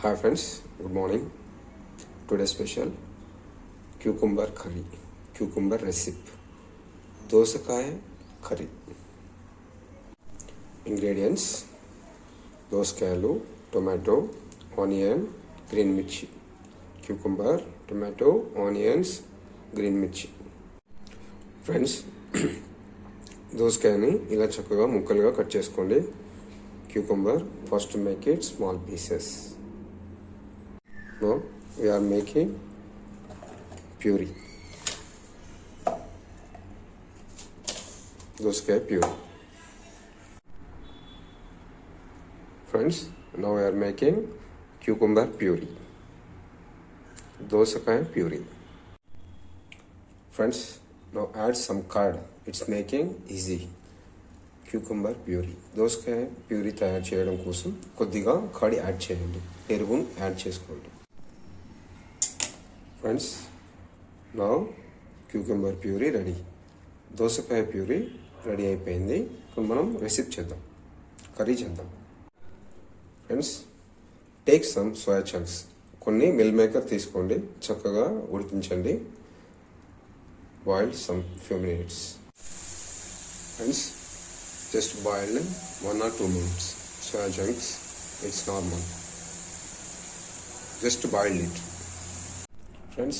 Hi friends, good morning. Today's special cucumber curry, cucumber recipe, dosakaya curry. Ingredients: దోసకాయలు, tomato, onion, green mirchi. Cucumber, tomato, onions, green mirchi. Friends, దోసకాయని ఇలా చక్కగా ముక్కలుగా cut చేసుకోండి. Cucumber, first make it small pieces. Now we are making puri, doskaya puri. Friends, now we are making cucumber puri, dosakaya puri. Friends, now add some curd. It's making easy. Cucumber puree, దోసకాయ puree తయారు చేయడం కోసం కొద్దిగా curd add చేయండి, పెరుగును add చేసుకోండి. Friends, నా cucumber puree ready, దోసకాయ ప్యూరీ రెడీ అయిపోయింది. ఇప్పుడు మనం రెసిపీ చేద్దాం, కర్రీ చేద్దాం. Friends, take some soya chunks. కొన్ని మిల్ మేకర్ తీసుకోండి, చక్కగా ఉడికించండి. Boil some few minutes. Friends, just boil 1 or 2 minutes. Soya chunks, it's normal. Just boil it. Friends,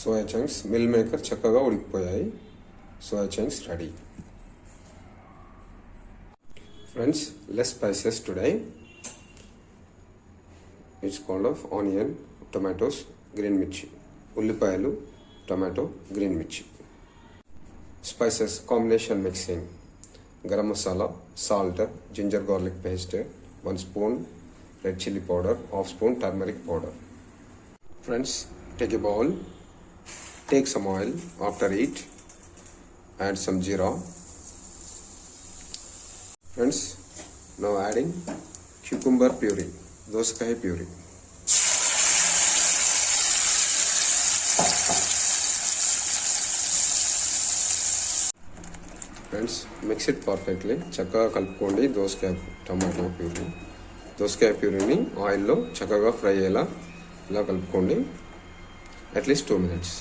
soya chunks mill maker చక్కగా ఉడికిపోయాయి. Soya chunks ready. Friends, less spices today. It's called of onion, tomatoes, green mirchi. ఉల్లిపాయలు, tomato, green mirchi. Spices combination mixing: garam masala, salt, ginger garlic paste, 1 spoon red chili powder, half spoon turmeric powder. Friends, take a bowl, take some oil. After it, add some jeera. Friends, now adding cucumber puree, doskaya puree. Friends, mix it perfectly. చక్కగా కలుపుకోండి దోసకాయ tomato puree. దోసకాయ ప్యూరీని ఆయిల్లో చక్కగా fry అయ్యేలా ఇలా కలుపుకోండి, at least 2 minutes.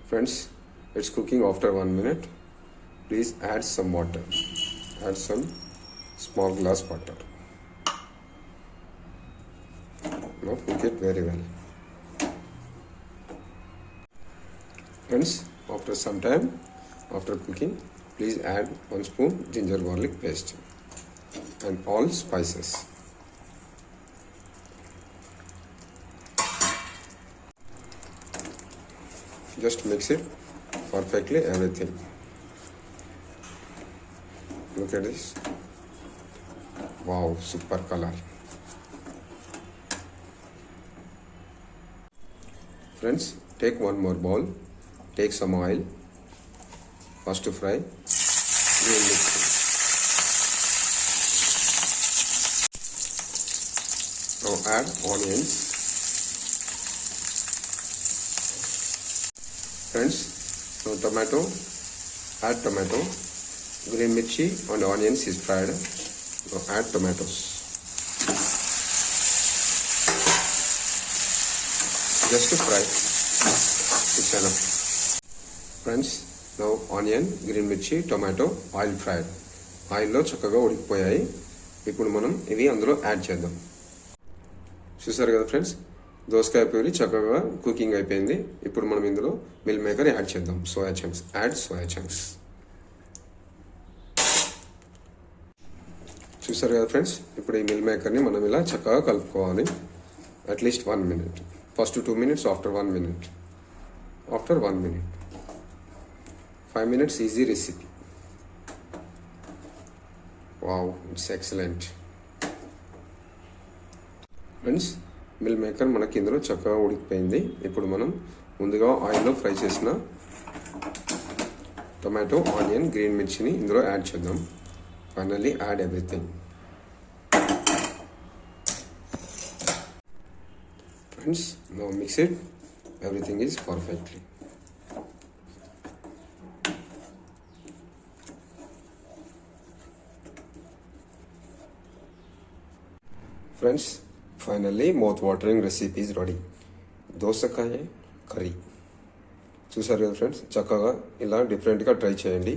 Friends, it's cooking. After 1 minute, please add some water. Add some small glass water. Now cook it very well. Friends, after some time, after cooking, please add 1 spoon ginger garlic paste and all spices. Just mix it perfectly, everything. Look at this. Wow, super color. Friends, take one more bowl, take some oil. First to fry green mirchi. Now add onions. Friends, now tomato. Add tomato. Green mirchi and onions is fried. Now add tomatoes. Just to fry. It's enough. Friends, now onion, green మిర్చి, tomato oil fried. ఆయిల్లో చక్కగా ఉడికిపోయాయి. ఇప్పుడు మనం ఇవి అందులో add చేద్దాం. చూసారు కదా ఫ్రెండ్స్, దోసకాయ ప్యూరీ చక్కగా కుకింగ్ అయిపోయింది. ఇప్పుడు మనం ఇందులో మిల్ మేకర్ యాడ్ చేద్దాం. Soya chunks. Add soya chunks. చూసారు కదా ఫ్రెండ్స్, ఇప్పుడు ఈ మిల్ మేకర్ని మనం ఇలా చక్కగా కలుపుకోవాలి, at least 1 minute. First 2 minutes, after 1 minute. After 1 minute. 5 minutes easy recipe. Wow, it's excellent. Friends, meal maker మనకి ఇందులో చక్కగా ఉడికిపోయింది. ఇప్పుడు మనం ముందుగా ఆయిల్లో ఫ్రై చేసిన టొమాటో, ఆనియన్, గ్రీన్ మిర్చిని ఇందులో యాడ్ చేద్దాం. Finally add everything. Friends, now mix it. Everything is perfectly. Friends, finally mouth watering recipe is ready. దోసకాయ కర్రీ చూసారు కదా ఫ్రెండ్స్, చక్కగా ఇలా డిఫరెంట్గా ట్రై చేయండి.